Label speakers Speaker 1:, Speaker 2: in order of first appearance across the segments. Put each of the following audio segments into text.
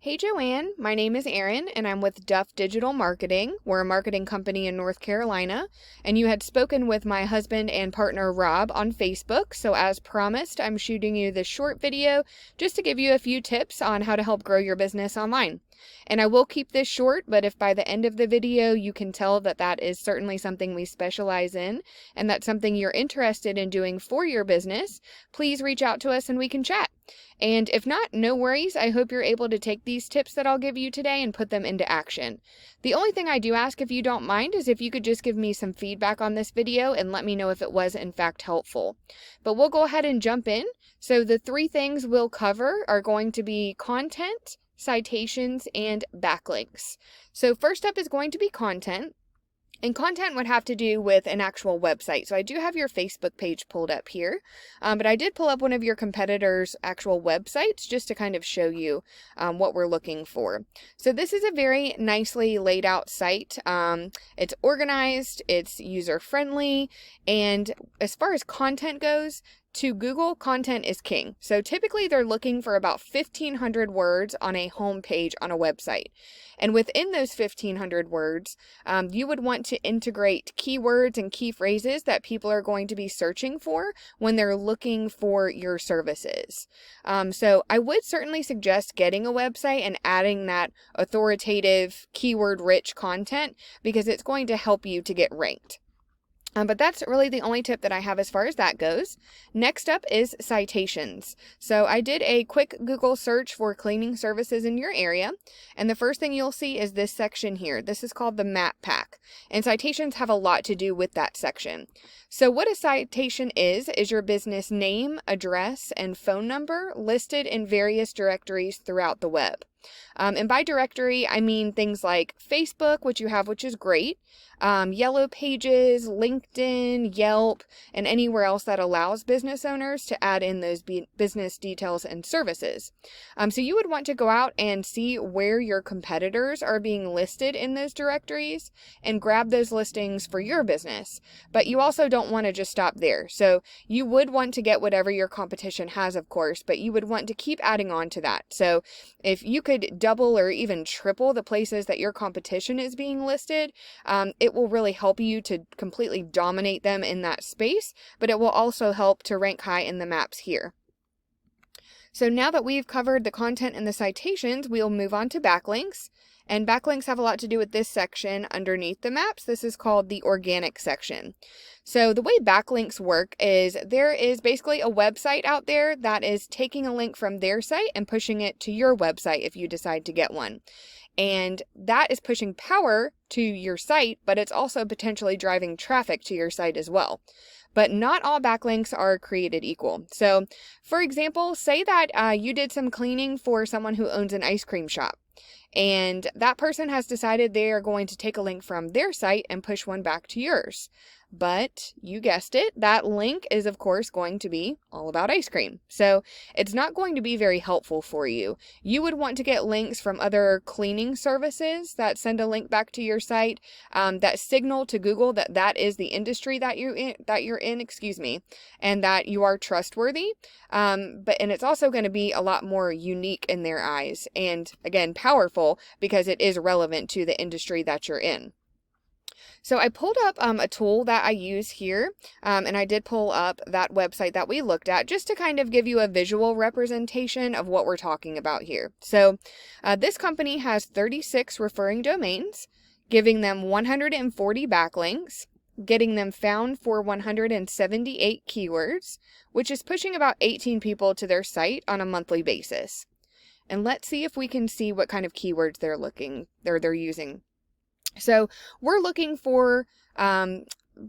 Speaker 1: Hey Joanne, my name is Erin and I'm with Duff Digital Marketing. We're a marketing company in North Carolina, and you had spoken with my husband and partner Rob on Facebook. So as promised, I'm shooting you this short video just to give you a few tips on how to help grow your business online. And I will keep this short, but if by the end of the video you can tell that that is certainly something we specialize in and that's something you're interested in doing for your business, please reach out to us and we can chat. And if not, no worries. I hope you're able to take these tips that I'll give you today and put them into action. The only thing I do ask, if you don't mind, is if you could just give me some feedback on this video and let me know if it was in fact helpful. But we'll go ahead and jump in. So the three things we'll cover are going to be content, citations, and backlinks. So first up is going to be content. And content would have to do with an actual website. So I do have your Facebook page pulled up here, but I did pull up one of your competitors' actual websites just to kind of show you what we're looking for. So this is a very nicely laid out site. It's organized, it's user friendly, and as far as content goes, to Google, content is king. So typically they're looking for about 1,500 words on a home page on a website. And within those 1,500 words, you would want to integrate keywords and key phrases that people are going to be searching for when they're looking for your services. So I would certainly suggest getting a website and adding that authoritative, keyword-rich content because it's going to help you to get ranked. But that's really the only tip that I have as far as that goes. Next up is citations. So I did a quick Google search for cleaning services in your area, and the first thing you'll see is this section here. This is called the map pack, and citations have a lot to do with that section. So what a citation is your business name, address, and phone number listed in various directories throughout the web. And by directory, I mean things like Facebook, which you have, which is great, Yellow Pages, LinkedIn, Yelp, and anywhere else that allows business owners to add in those business details and services. So you would want to go out and see where your competitors are being listed in those directories and grab those listings for your business. But you also don't want to just stop there. So you would want to get whatever your competition has, of course, but you would want to keep adding on to that. So if you could double or even triple the places that your competition is being listed, it will really help you to completely dominate them in that space, but it will also help to rank high in the maps here. So now that we've covered the content and the citations, we'll move on to backlinks. And backlinks have a lot to do with this section underneath the maps. This is called the organic section. So the way backlinks work is there is basically a website out there that is taking a link from their site and pushing it to your website if you decide to get one. And that is pushing power to your site, but it's also potentially driving traffic to your site as well. But not all backlinks are created equal. So for example, say that you did some cleaning for someone who owns an ice cream shop, and that person has decided they are going to take a link from their site and push one back to yours. But you guessed it, that link is of course going to be all about ice cream. So it's not going to be very helpful for you. You would want to get links from other cleaning services that send a link back to your site, that signal to Google that that is the industry that you're in, and that you are trustworthy. And it's also going to be a lot more unique in their eyes, and again, powerful because it is relevant to the industry that you're in. So I pulled up a tool that I use here, and I did pull up that website that we looked at just to kind of give you a visual representation of what we're talking about here. So this company has 36 referring domains, giving them 140 backlinks, getting them found for 178 keywords, which is pushing about 18 people to their site on a monthly basis. And let's see if we can see what kind of keywords they're using. So we're looking for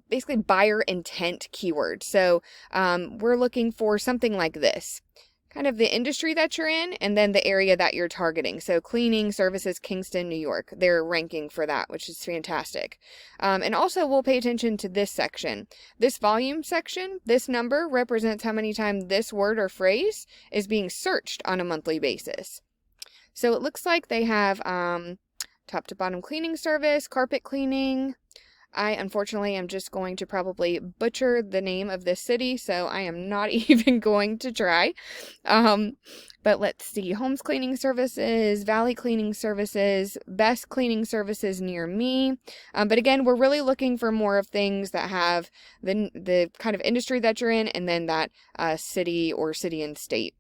Speaker 1: basically buyer intent keywords. So we're looking for something like this, kind of the industry that you're in and then the area that you're targeting. So cleaning services, Kingston, New York, they're ranking for that, which is fantastic. And also we'll pay attention to this section. This volume section, this number represents how many times this word or phrase is being searched on a monthly basis. So it looks like they have top to bottom cleaning service, carpet cleaning. I unfortunately am just going to probably butcher the name of this city, so I am not even going to try. But let's see, Homes Cleaning Services, Valley Cleaning Services, Best Cleaning Services near me. But again, we're really looking for more of things that have the kind of industry that you're in, and then that city or city and state.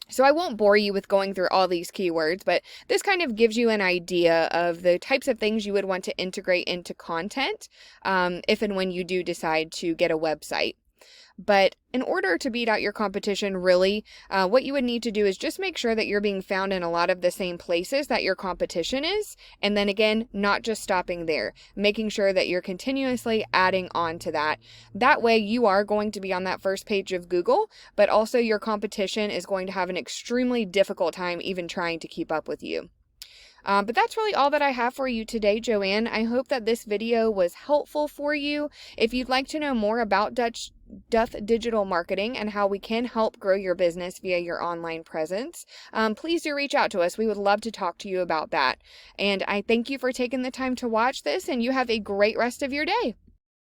Speaker 1: So I won't bore you with going through all these keywords, but this kind of gives you an idea of the types of things you would want to integrate into content if and when you do decide to get a website. But in order to beat out your competition, really, what you would need to do is just make sure that you're being found in a lot of the same places that your competition is. And then again, not just stopping there, making sure that you're continuously adding on to that. That way you are going to be on that first page of Google, but also your competition is going to have an extremely difficult time even trying to keep up with you. But that's really all that I have for you today, Joanne. I hope that this video was helpful for you. If you'd like to know more about Duff Digital Marketing and how we can help grow your business via your online presence, please do reach out to us. We would love to talk to you about that. And I thank you for taking the time to watch this, and you have a great rest of your day.